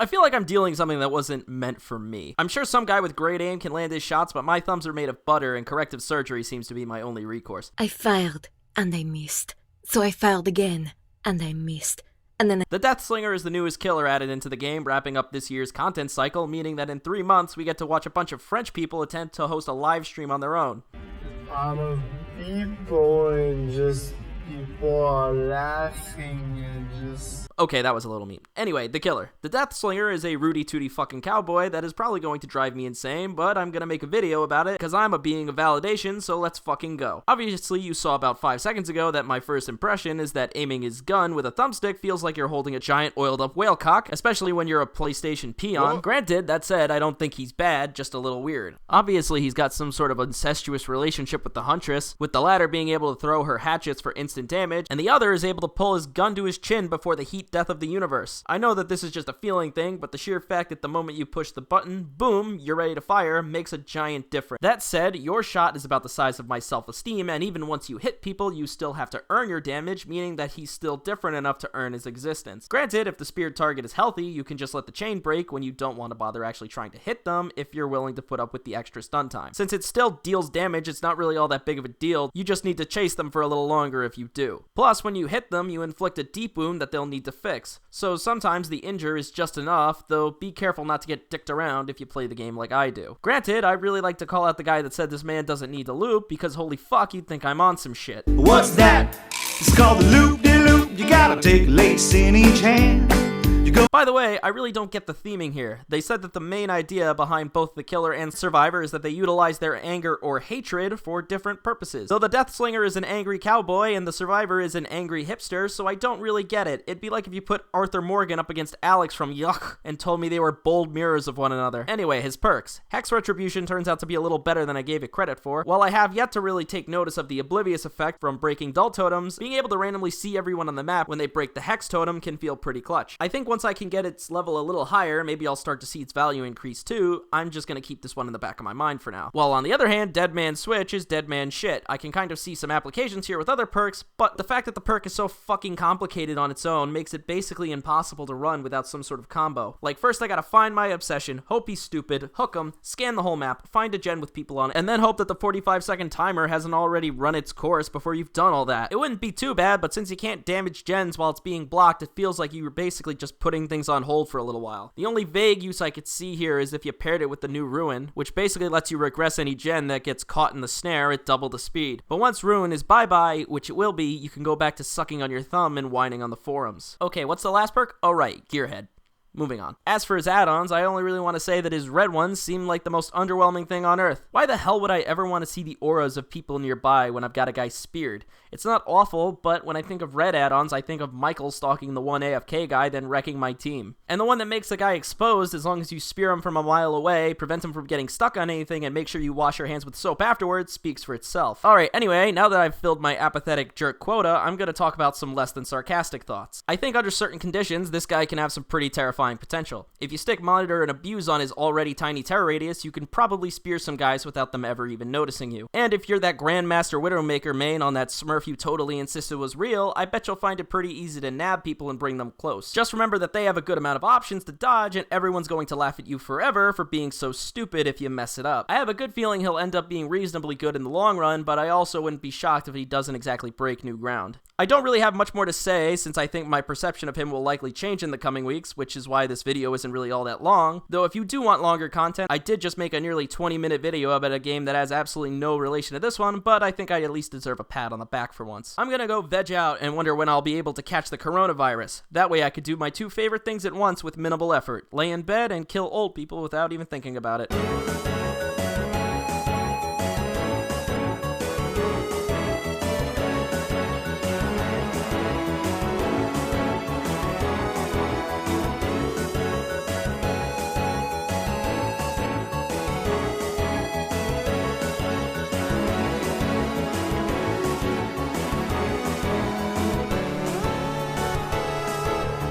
I feel like I'm dealing something that wasn't meant for me. I'm sure some guy with great aim can land his shots, but my thumbs are made of butter and corrective surgery seems to be my only recourse. I fired, and I missed. So I fired again, and I missed. And then The Deathslinger is the newest killer added into the game, wrapping up this year's content cycle, meaning that in 3 months we get to watch a bunch of French people attempt to host a live stream on their own. A lot of people and just people are laughing and just... Okay, that was a little mean. Anyway, the killer. The Deathslinger is a Rudy Tooty fucking cowboy that is probably going to drive me insane, but I'm gonna make a video about it because I'm a being of validation, so let's fucking go. Obviously, you saw about 5 seconds ago that my first impression is that aiming his gun with a thumbstick feels like you're holding a giant oiled up whale cock, especially when you're a PlayStation peon. What? Granted, that said, I don't think he's bad, just a little weird. Obviously, he's got some sort of incestuous relationship with the Huntress, with the latter being able to throw her hatchets for instant damage, and the other is able to pull his gun to his chin before the heat death of the universe. I know that this is just a feeling thing, but the sheer fact that the moment you push the button, boom, you're ready to fire, makes a giant difference. That said, your shot is about the size of my self-esteem, and even once you hit people, you still have to earn your damage, meaning that he's still different enough to earn his existence. Granted, if the speared target is healthy, you can just let the chain break when you don't want to bother actually trying to hit them if you're willing to put up with the extra stun time. Since it still deals damage, it's not really all that big of a deal, you just need to chase them for a little longer if you do. Plus, when you hit them, you inflict a deep wound that they'll need to fix. So sometimes the injure is just enough, though be careful not to get dicked around if you play the game like I do. Granted, I really like to call out the guy that said this man doesn't need to loop, because holy fuck, you'd think I'm on some shit. What's that? It's called the loop-de-loop. You gotta take lace in each hand. You go. By the way, I really don't get the theming here. They said that the main idea behind both the killer and survivor is that they utilize their anger or hatred for different purposes. Though the Deathslinger is an angry cowboy and the survivor is an angry hipster, so I don't really get it. It'd be like if you put Arthur Morgan up against Alex from Yuck and told me they were bold mirrors of one another. Anyway, his perks. Hex Retribution turns out to be a little better than I gave it credit for. While I have yet to really take notice of the oblivious effect from breaking dull totems, being able to randomly see everyone on the map when they break the Hex totem can feel pretty clutch. I think once I can get its level a little higher, maybe I'll start to see its value increase too. I'm just gonna keep this one in the back of my mind for now. While on the other hand, Dead Man Switch is dead man shit. I can kind of see some applications here with other perks, but the fact that the perk is so fucking complicated on its own makes it basically impossible to run without some sort of combo. Like, first I gotta find my obsession, hope he's stupid, hook him, scan the whole map, find a gen with people on it, and then hope that the 45-second timer hasn't already run its course before you've done all that. It wouldn't be too bad, but since you can't damage gens while it's being blocked, it feels like you were basically just putting things on hold for a little while. The only vague use I could see here is if you paired it with the new Ruin, which basically lets you regress any gen that gets caught in the snare at double the speed. But once Ruin is bye-bye, which it will be, you can go back to sucking on your thumb and whining on the forums. Okay, what's the last perk? Oh right, Gearhead. Moving on. As for his add-ons, I only really want to say that his red ones seem like the most underwhelming thing on earth. Why the hell would I ever want to see the auras of people nearby when I've got a guy speared? It's not awful, but when I think of red add-ons, I think of Michael stalking the one AFK guy, then wrecking my team. And the one that makes the guy exposed, as long as you spear him from a mile away, prevent him from getting stuck on anything, and make sure you wash your hands with soap afterwards, speaks for itself. Alright, anyway, now that I've filled my apathetic jerk quota, I'm gonna talk about some less than sarcastic thoughts. I think under certain conditions, this guy can have some pretty terrifying potential. If you stick monitor and abuse on his already tiny terror radius, you can probably spear some guys without them ever even noticing you. And if you're that Grandmaster Widowmaker main on that Smurf you totally insisted was real, I bet you'll find it pretty easy to nab people and bring them close. Just remember that they have a good amount of options to dodge, and everyone's going to laugh at you forever for being so stupid if you mess it up. I have a good feeling he'll end up being reasonably good in the long run, but I also wouldn't be shocked if he doesn't exactly break new ground. I don't really have much more to say, since I think my perception of him will likely change in the coming weeks, which is why this video isn't really all that long. Though if you do want longer content, I did just make a nearly 20-minute video about a game that has absolutely no relation to this one, but I think I at least deserve a pat on the back for once. I'm gonna go veg out and wonder when I'll be able to catch the coronavirus. That way I could do my two favorite things at once with minimal effort: lay in bed and kill old people without even thinking about it.